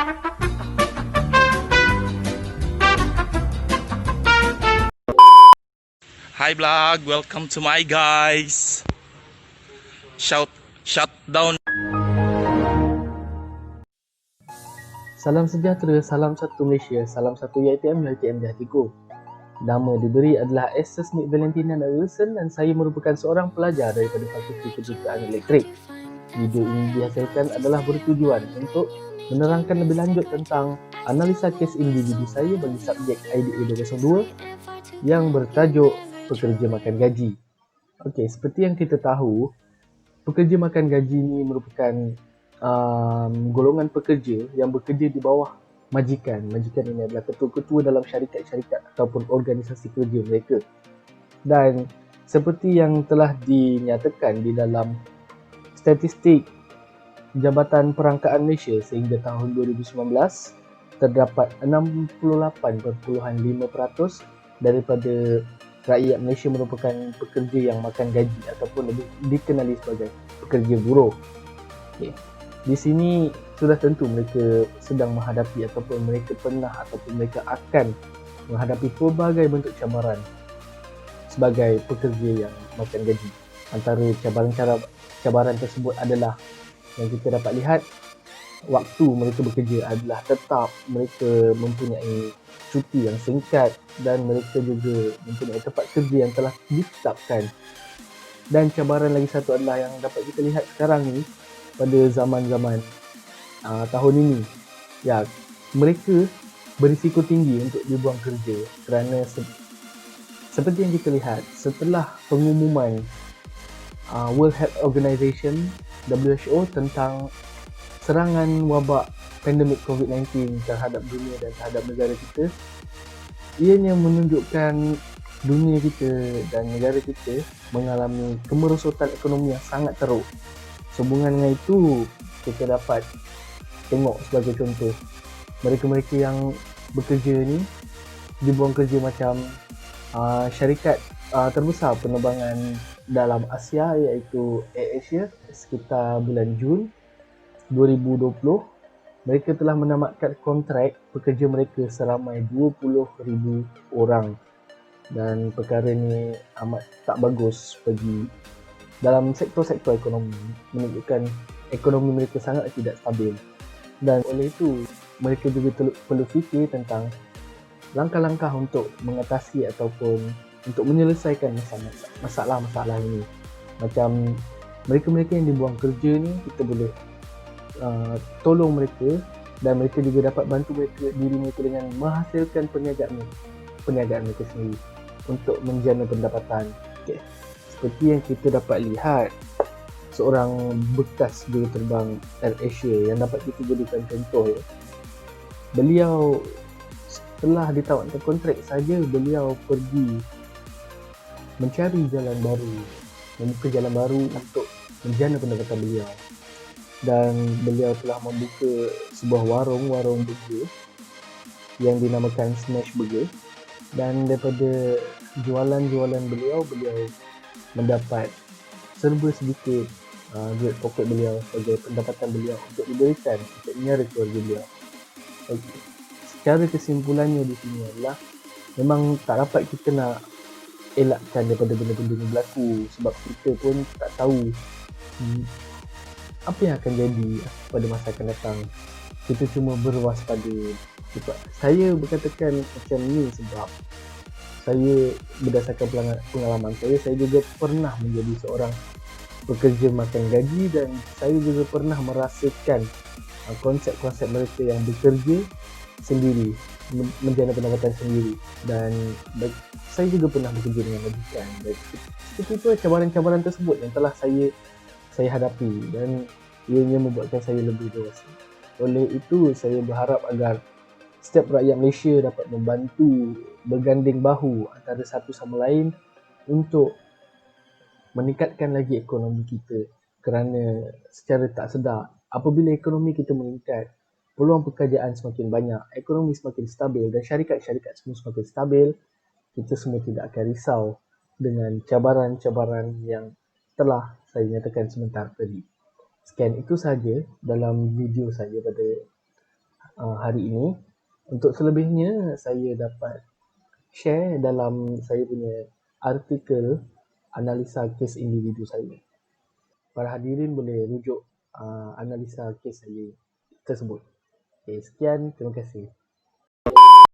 Hi vlog, welcome to my guys. Shout down. Salam sejahtera, salam satu Malaysia, salam satu UiTM di hatiku. Nama diberi adalah Esther Smith Valentina Wilson dan saya merupakan seorang pelajar daripada Fakulti Kejuruteraan Elektrik. Video ini dihasilkan adalah bertujuan untuk menerangkan lebih lanjut tentang analisa kes individu saya bagi subjek IDA 202 yang bertajuk pekerja makan gaji. Okey, seperti yang kita tahu, pekerja makan gaji ini merupakan golongan pekerja yang bekerja di bawah majikan. Majikan ini adalah ketua-ketua dalam syarikat-syarikat ataupun organisasi kerja mereka. Dan seperti yang telah dinyatakan di dalam statistik Jabatan Perangkaan Malaysia sehingga tahun 2019, terdapat 68.5% daripada rakyat Malaysia merupakan pekerja yang makan gaji ataupun lebih dikenali sebagai pekerja buruh. Okay. Di sini sudah tentu mereka sedang menghadapi ataupun mereka pernah ataupun mereka akan menghadapi pelbagai bentuk cabaran sebagai pekerja yang makan gaji. Antara cabaran tersebut adalah yang kita dapat lihat, waktu mereka bekerja adalah tetap, mereka mempunyai cuti yang singkat dan mereka juga mempunyai tempat kerja yang telah ditetapkan. Dan cabaran lagi satu adalah yang dapat kita lihat sekarang ni pada zaman-zaman tahun ini, ya, mereka berisiko tinggi untuk dibuang kerja kerana seperti yang kita lihat setelah pengumuman World Health Organization WHO tentang serangan wabak pandemik COVID-19 terhadap dunia dan terhadap negara kita, ianya menunjukkan dunia kita dan negara kita mengalami kemerosotan ekonomi yang sangat teruk. Sehubungan dengan itu, kita dapat tengok sebagai contoh, mereka-mereka yang bekerja ni dibuang kerja macam syarikat terbesar penerbangan dalam Asia iaitu AirAsia sekitar bulan Jun 2020. Mereka telah menamatkan kontrak pekerja mereka seramai 20,000 orang dan perkara ini amat tak bagus bagi dalam sektor-sektor ekonomi, menunjukkan ekonomi mereka sangat tidak stabil. Dan oleh itu, mereka juga perlu fikir tentang langkah-langkah untuk mengatasi ataupun untuk menyelesaikan masalah-masalah ini. Macam mereka-mereka yang dibuang kerja ni, kita boleh tolong mereka dan mereka juga dapat bantu diri mereka dengan menghasilkan perniagaan mereka sendiri untuk menjana pendapatan. Okay. Seperti yang kita dapat lihat, seorang bekas juruterbang AirAsia yang dapat kita jadikan contoh, ya. Beliau setelah ditamatkan kontrak saja, beliau pergi mencari jalan baru, membuka jalan baru untuk menjana pendapatan beliau. Dan beliau telah membuka sebuah warung burger yang dinamakan Smash Burger. Dan daripada jualan beliau mendapat serba sedikit duit poket beliau sebagai pendapatan beliau untuk diberikan untuk menyara keluarga beliau. Okay. Secara kesimpulannya di sini adalah memang tak dapat kita nak elakkan daripada benda-benda yang berlaku sebab kita pun tak tahu apa yang akan jadi pada masa akan datang. Kita cuma berwaspada. Saya berkatakan macam ni sebab saya berdasarkan pengalaman saya juga pernah menjadi seorang pekerja makan gaji dan saya juga pernah merasakan konsep-konsep mereka yang bekerja sendiri, menjana pendapatan sendiri, dan saya juga pernah bekerja dengan majikan. Seperti itu cabaran-cabaran tersebut yang telah saya hadapi dan ianya membuatkan saya lebih dewasa. Oleh itu, saya berharap agar setiap rakyat Malaysia dapat membantu berganding bahu antara satu sama lain untuk meningkatkan lagi ekonomi kita, kerana secara tak sedar apabila ekonomi kita meningkat, peluang pekerjaan semakin banyak, ekonomi semakin stabil dan syarikat-syarikat semua semakin stabil, kita semua tidak akan risau dengan cabaran-cabaran yang telah saya nyatakan sebentar tadi. Sekian itu sahaja dalam video saya pada hari ini. Untuk selebihnya saya dapat share dalam saya punya artikel analisa kes individu saya. Para hadirin boleh rujuk analisa kes saya tersebut. Okay, sekian, terima kasih.